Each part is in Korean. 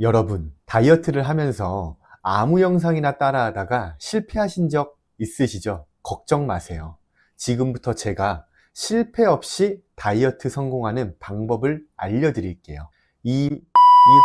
여러분, 다이어트를 하면서 아무 영상이나 따라하다가 실패하신 적 있으시죠? 걱정 마세요. 지금부터 제가 실패 없이 다이어트 성공하는 방법을 알려드릴게요. 이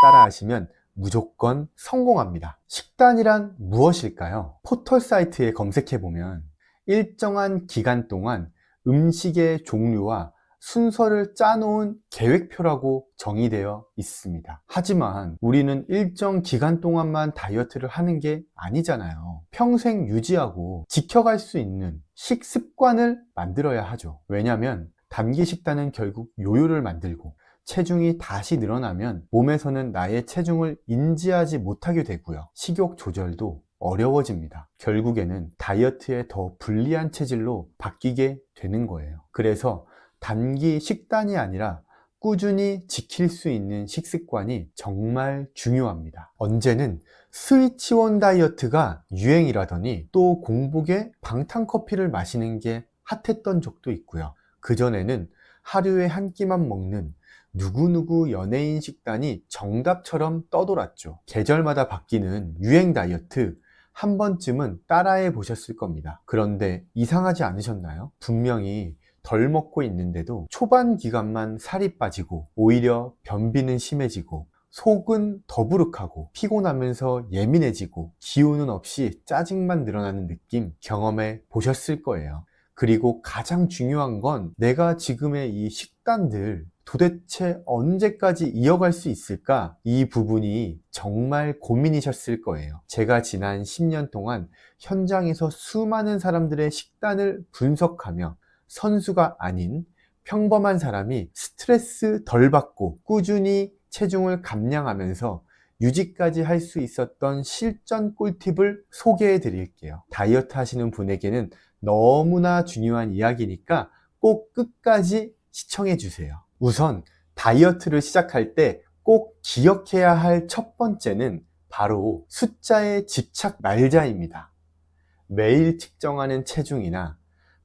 따라하시면 무조건 성공합니다. 식단이란 무엇일까요? 포털 사이트에 검색해보면 일정한 기간 동안 음식의 종류와 순서를 짜놓은 계획표라고 정의되어 있습니다. 하지만 우리는 일정 기간 동안만 다이어트를 하는 게 아니잖아요. 평생 유지하고 지켜갈 수 있는 식습관을 만들어야 하죠. 왜냐하면 단기 식단은 결국 요요를 만들고 체중이 다시 늘어나면 몸에서는 나의 체중을 인지하지 못하게 되고요. 식욕 조절도 어려워집니다. 결국에는 다이어트에 더 불리한 체질로 바뀌게 되는 거예요. 그래서 단기 식단이 아니라 꾸준히 지킬 수 있는 식습관이 정말 중요합니다. 언제는 스위치온 다이어트가 유행이라더니 또 공복에 방탄커피를 마시는 게 핫했던 적도 있고요. 그전에는 하루에 한 끼만 먹는 누구누구 연예인 식단이 정답처럼 떠돌았죠. 계절마다 바뀌는 유행 다이어트 한 번쯤은 따라해 보셨을 겁니다. 그런데 이상하지 않으셨나요? 분명히 덜 먹고 있는데도 초반 기간만 살이 빠지고 오히려 변비는 심해지고 속은 더부룩하고 피곤하면서 예민해지고 기운은 없이 짜증만 늘어나는 느낌 경험해 보셨을 거예요. 그리고 가장 중요한 건 내가 지금의 이 식단들 도대체 언제까지 이어갈 수 있을까? 이 부분이 정말 고민이셨을 거예요. 제가 지난 10년 동안 현장에서 수많은 사람들의 식단을 분석하며 선수가 아닌 평범한 사람이 스트레스 덜 받고 꾸준히 체중을 감량하면서 유지까지 할 수 있었던 실전 꿀팁을 소개해 드릴게요. 다이어트 하시는 분에게는 너무나 중요한 이야기니까 꼭 끝까지 시청해 주세요. 우선 다이어트를 시작할 때 꼭 기억해야 할 첫 번째는 바로 숫자에 집착 말자입니다. 매일 측정하는 체중이나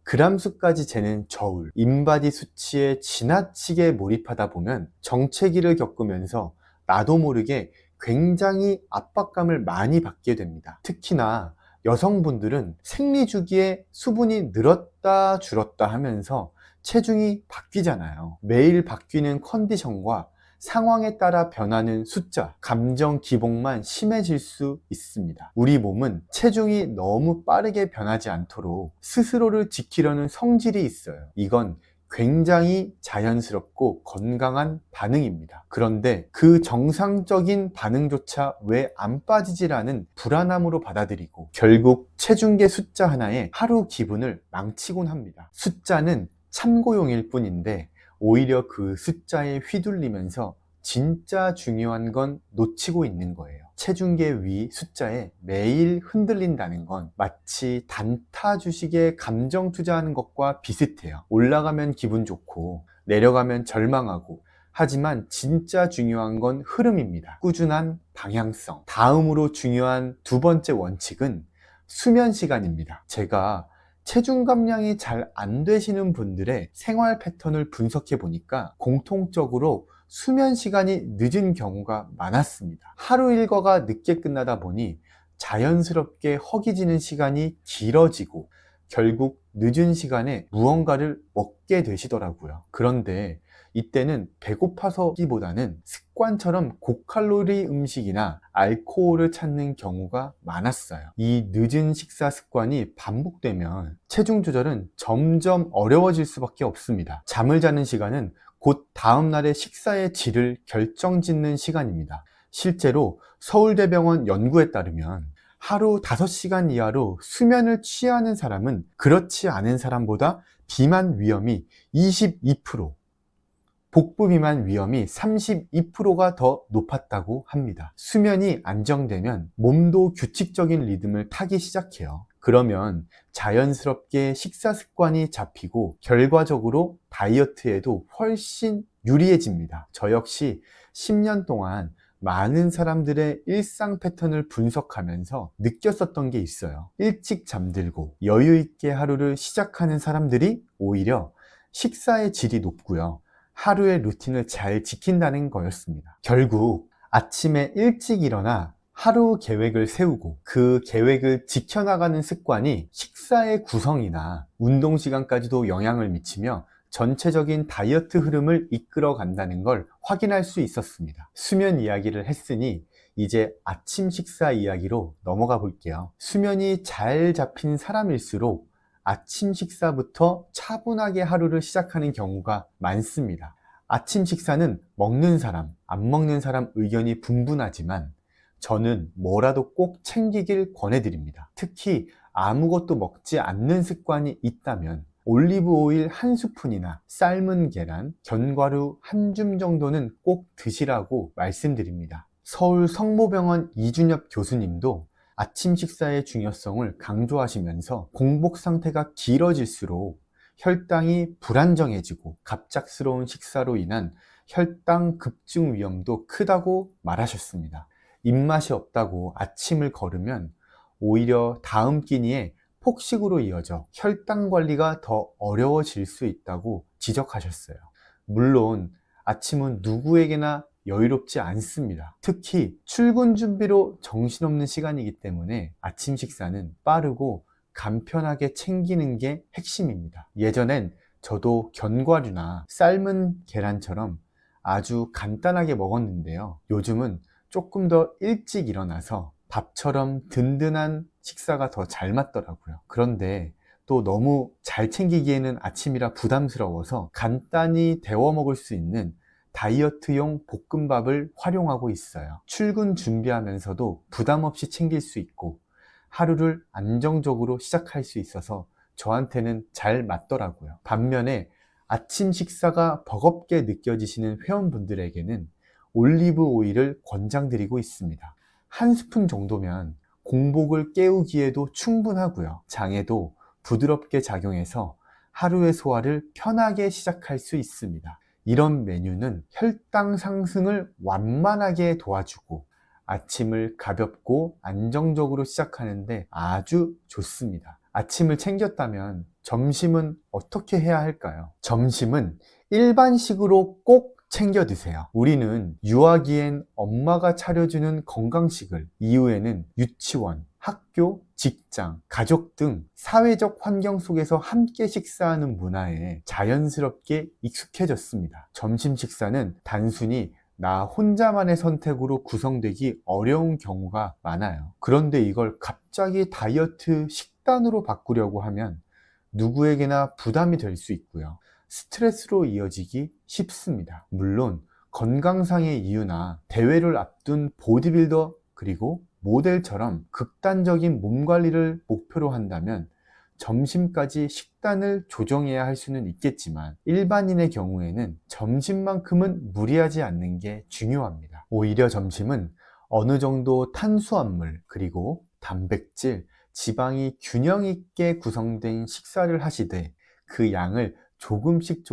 그람 수까지 재는 저울, 인바디 수치에 지나치게 몰입하다 보면 정체기를 겪으면서 나도 모르게 굉장히 압박감을 많이 받게 됩니다. 특히나 여성분들은 생리주기에 수분이 늘었다 줄었다 하면서 체중이 바뀌잖아요. 매일 바뀌는 컨디션과 상황에 따라 변하는 숫자, 감정 기복만 심해질 수 있습니다. 우리 몸은 체중이 너무 빠르게 변하지 않도록 스스로를 지키려는 성질이 있어요. 이건 굉장히 자연스럽고 건강한 반응입니다. 그런데 그 정상적인 반응조차 왜 안 빠지지라는 불안함으로 받아들이고 결국 체중계 숫자 하나에 하루 기분을 망치곤 합니다. 숫자는 참고용일 뿐인데 오히려 그 숫자에 휘둘리면서 진짜 중요한 건 놓치고 있는 거예요. 체중계 위 숫자에 매일 흔들린다는 건 마치 단타 주식에 감정 투자하는 것과 비슷해요. 올라가면 기분 좋고 내려가면 절망하고, 하지만 진짜 중요한 건 흐름입니다. 꾸준한 방향성. 다음으로 중요한 두 번째 원칙은 수면 시간입니다. 제가 체중 감량이 잘 안 되시는 분들의 생활 패턴을 분석해 보니까 공통적으로 수면 시간이 늦은 경우가 많았습니다. 하루 일과가 늦게 끝나다 보니 자연스럽게 허기지는 시간이 길어지고 결국 늦은 시간에 무언가를 먹게 되시더라고요. 그런데 이때는 배고파서기보다는 습관처럼 고칼로리 음식이나 알코올을 찾는 경우가 많았어요. 이 늦은 식사 습관이 반복되면 체중 조절은 점점 어려워질 수밖에 없습니다. 잠을 자는 시간은 곧 다음날의 식사의 질을 결정짓는 시간입니다. 실제로 서울대병원 연구에 따르면 하루 5시간 이하로 수면을 취하는 사람은 그렇지 않은 사람보다 비만 위험이 22%, 복부 비만 위험이 32%가 더 높았다고 합니다. 수면이 안정되면 몸도 규칙적인 리듬을 타기 시작해요. 그러면 자연스럽게 식사 습관이 잡히고 결과적으로 다이어트에도 훨씬 유리해집니다. 저 역시 10년 동안 많은 사람들의 일상 패턴을 분석하면서 느꼈었던 게 있어요. 일찍 잠들고 여유 있게 하루를 시작하는 사람들이 오히려 식사의 질이 높고요. 하루의 루틴을 잘 지킨다는 거였습니다. 결국 아침에 일찍 일어나 하루 계획을 세우고 그 계획을 지켜나가는 습관이 식사의 구성이나 운동 시간까지도 영향을 미치며 전체적인 다이어트 흐름을 이끌어 간다는 걸 확인할 수 있었습니다. 수면 이야기를 했으니 이제 아침 식사 이야기로 넘어가 볼게요. 수면이 잘 잡힌 사람일수록 아침 식사부터 차분하게 하루를 시작하는 경우가 많습니다. 아침 식사는 먹는 사람, 안 먹는 사람 의견이 분분하지만 저는 뭐라도 꼭 챙기길 권해드립니다. 특히 아무것도 먹지 않는 습관이 있다면 올리브 오일 한 스푼이나 삶은 계란, 견과류 한 줌 정도는 꼭 드시라고 말씀드립니다. 서울 성모병원 이준엽 교수님도 아침 식사의 중요성을 강조하시면서 공복 상태가 길어질수록 혈당이 불안정해지고 갑작스러운 식사로 인한 혈당 급증 위험도 크다고 말하셨습니다. 입맛이 없다고 아침을 거르면 오히려 다음 끼니에 폭식으로 이어져 혈당 관리가 더 어려워질 수 있다고 지적하셨어요. 물론 아침은 누구에게나 여유롭지 않습니다. 특히 출근 준비로 정신없는 시간이기 때문에 아침 식사는 빠르고 간편하게 챙기는 게 핵심입니다. 예전엔 저도 견과류나 삶은 계란처럼 아주 간단하게 먹었는데요. 요즘은 조금 더 일찍 일어나서 밥처럼 든든한 식사가 더 잘 맞더라고요. 그런데 또 너무 잘 챙기기에는 아침이라 부담스러워서 간단히 데워 먹을 수 있는 다이어트용 볶음밥을 활용하고 있어요. 출근 준비하면서도 부담 없이 챙길 수 있고 하루를 안정적으로 시작할 수 있어서 저한테는 잘 맞더라고요. 반면에 아침 식사가 버겁게 느껴지시는 회원분들에게는 올리브 오일을 권장드리고 있습니다. 한 스푼 정도면 공복을 깨우기에도 충분하고요. 장에도 부드럽게 작용해서 하루의 소화를 편하게 시작할 수 있습니다. 이런 메뉴는 혈당 상승을 완만하게 도와주고 아침을 가볍고 안정적으로 시작하는데 아주 좋습니다. 아침을 챙겼다면 점심은 어떻게 해야 할까요? 점심은 일반식으로 꼭 챙겨 드세요. 우리는 유아기엔 엄마가 차려주는 건강식을, 이후에는 유치원, 학교, 직장, 가족 등 사회적 환경 속에서 함께 식사하는 문화에 자연스럽게 익숙해졌습니다. 점심 식사는 단순히 나 혼자만의 선택으로 구성되기 어려운 경우가 많아요. 그런데 이걸 갑자기 다이어트 식단으로 바꾸려고 하면 누구에게나 부담이 될 수 있고요. 스트레스로 이어지기 쉽습니다. 물론 건강상의 이유나 대회를 앞둔 보디빌더 그리고 모델처럼 극단적인 몸 관리를 목표로 한다면 점심까지 식단을 조정해야 할 수는 있겠지만 일반인의 경우에는 점심만큼은 무리하지 않는 게 중요합니다. 오히려 점심은 어느 정도 탄수화물 그리고 단백질, 지방이 균형 있게 구성된 식사를 하시되 그 양을 조금씩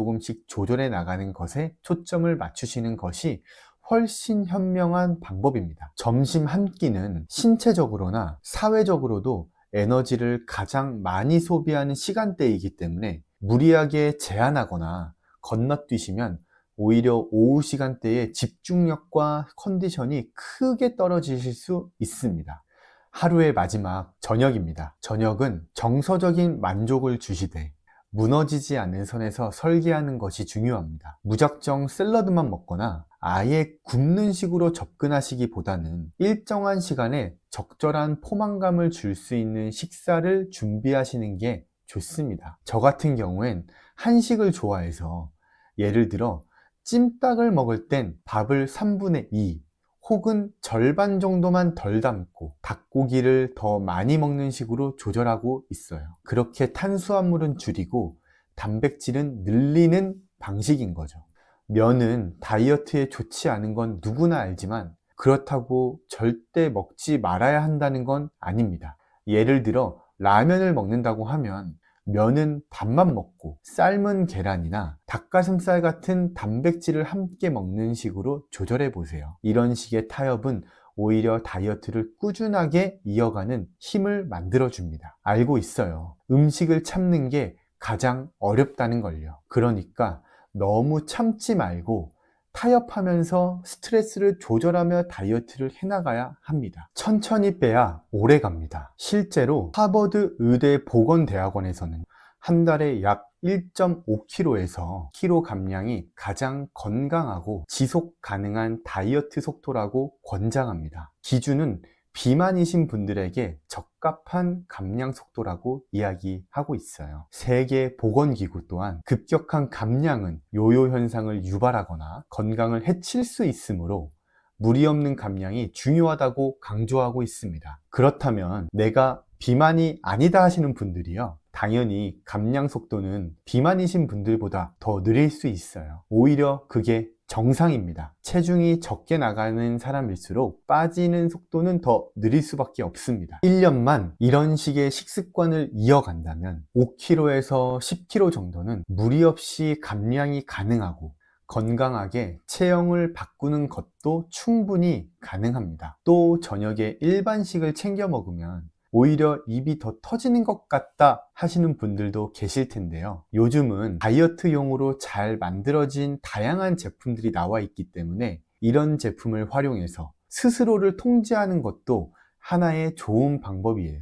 조절해 나가는 것에 초점을 맞추시는 것이 훨씬 현명한 방법입니다. 점심 한 끼는 신체적으로나 사회적으로도 에너지를 가장 많이 소비하는 시간대이기 때문에 무리하게 제한하거나 건너뛰시면 오히려 오후 시간대에 집중력과 컨디션이 크게 떨어지실 수 있습니다. 하루의 마지막 저녁입니다. 저녁은 정서적인 만족을 주시되 무너지지 않는 선에서 설계하는 것이 중요합니다. 무작정 샐러드만 먹거나 아예 굶는 식으로 접근하시기보다는 일정한 시간에 적절한 포만감을 줄 수 있는 식사를 준비하시는 게 좋습니다. 저 같은 경우엔 한식을 좋아해서 예를 들어 찜닭을 먹을 땐 밥을 3분의 2 혹은 절반 정도만 덜 담고 닭고기를 더 많이 먹는 식으로 조절하고 있어요. 그렇게 탄수화물은 줄이고 단백질은 늘리는 방식인 거죠. 면은 다이어트에 좋지 않은 건 누구나 알지만 그렇다고 절대 먹지 말아야 한다는 건 아닙니다. 예를 들어 라면을 먹는다고 하면 면은 밥만 먹고 삶은 계란이나 닭가슴살 같은 단백질을 함께 먹는 식으로 조절해 보세요. 이런 식의 타협은 오히려 다이어트를 꾸준하게 이어가는 힘을 만들어 줍니다. 알고 있어요. 음식을 참는 게 가장 어렵다는 걸요. 그러니까 너무 참지 말고 타협하면서 스트레스를 조절하며 다이어트를 해나가야 합니다. 천천히 빼야 오래 갑니다. 실제로 하버드 의대 보건대학원에서는 한 달에 약 1.5kg에서 kg 감량이 가장 건강하고 지속 가능한 다이어트 속도라고 권장합니다. 기준은 비만이신 분들에게 적합한 감량 속도라고 이야기하고 있어요. 세계보건기구 또한 급격한 감량은 요요 현상을 유발하거나 건강을 해칠 수 있으므로 무리 없는 감량이 중요하다고 강조하고 있습니다. 그렇다면 내가 비만이 아니다 하시는 분들이요, 당연히 감량 속도는 비만이신 분들보다 더 느릴 수 있어요. 오히려 그게 정상입니다. 체중이 적게 나가는 사람일수록 빠지는 속도는 더 느릴 수밖에 없습니다. 1년만 이런 식의 식습관을 이어간다면 5kg에서 10kg 정도는 무리 없이 감량이 가능하고 건강하게 체형을 바꾸는 것도 충분히 가능합니다. 또 저녁에 일반식을 챙겨 먹으면 오히려 입이 더 터지는 것 같다 하시는 분들도 계실 텐데요. 요즘은 다이어트용으로 잘 만들어진 다양한 제품들이 나와 있기 때문에 이런 제품을 활용해서 스스로를 통제하는 것도 하나의 좋은 방법이에요.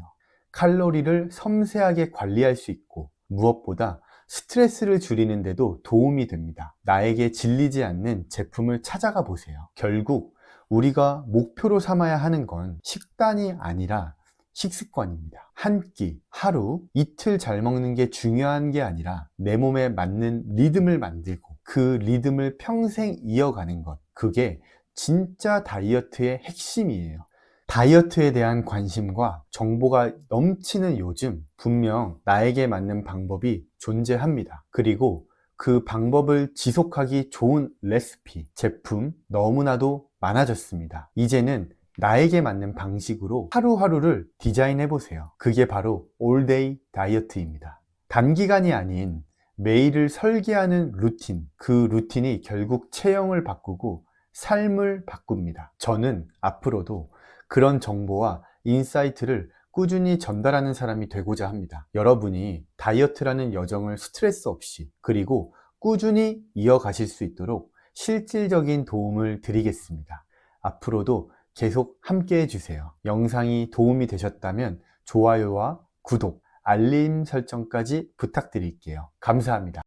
칼로리를 섬세하게 관리할 수 있고 무엇보다 스트레스를 줄이는 데도 도움이 됩니다. 나에게 질리지 않는 제품을 찾아가 보세요. 결국 우리가 목표로 삼아야 하는 건 식단이 아니라 식습관입니다. 한 끼, 하루, 이틀 잘 먹는 게 중요한 게 아니라 내 몸에 맞는 리듬을 만들고 그 리듬을 평생 이어가는 것, 그게 진짜 다이어트의 핵심이에요. 다이어트에 대한 관심과 정보가 넘치는 요즘 분명 나에게 맞는 방법이 존재합니다. 그리고 그 방법을 지속하기 좋은 레시피, 제품 너무나도 많아졌습니다. 이제는 나에게 맞는 방식으로 하루하루를 디자인해 보세요. 그게 바로 올데이 다이어트입니다. 단기간이 아닌 매일을 설계하는 루틴, 그 루틴이 결국 체형을 바꾸고 삶을 바꿉니다. 저는 앞으로도 그런 정보와 인사이트를 꾸준히 전달하는 사람이 되고자 합니다. 여러분이 다이어트라는 여정을 스트레스 없이 그리고 꾸준히 이어가실 수 있도록 실질적인 도움을 드리겠습니다. 앞으로도 계속 함께 해주세요. 영상이 도움이 되셨다면 좋아요와 구독, 알림 설정까지 부탁드릴게요. 감사합니다.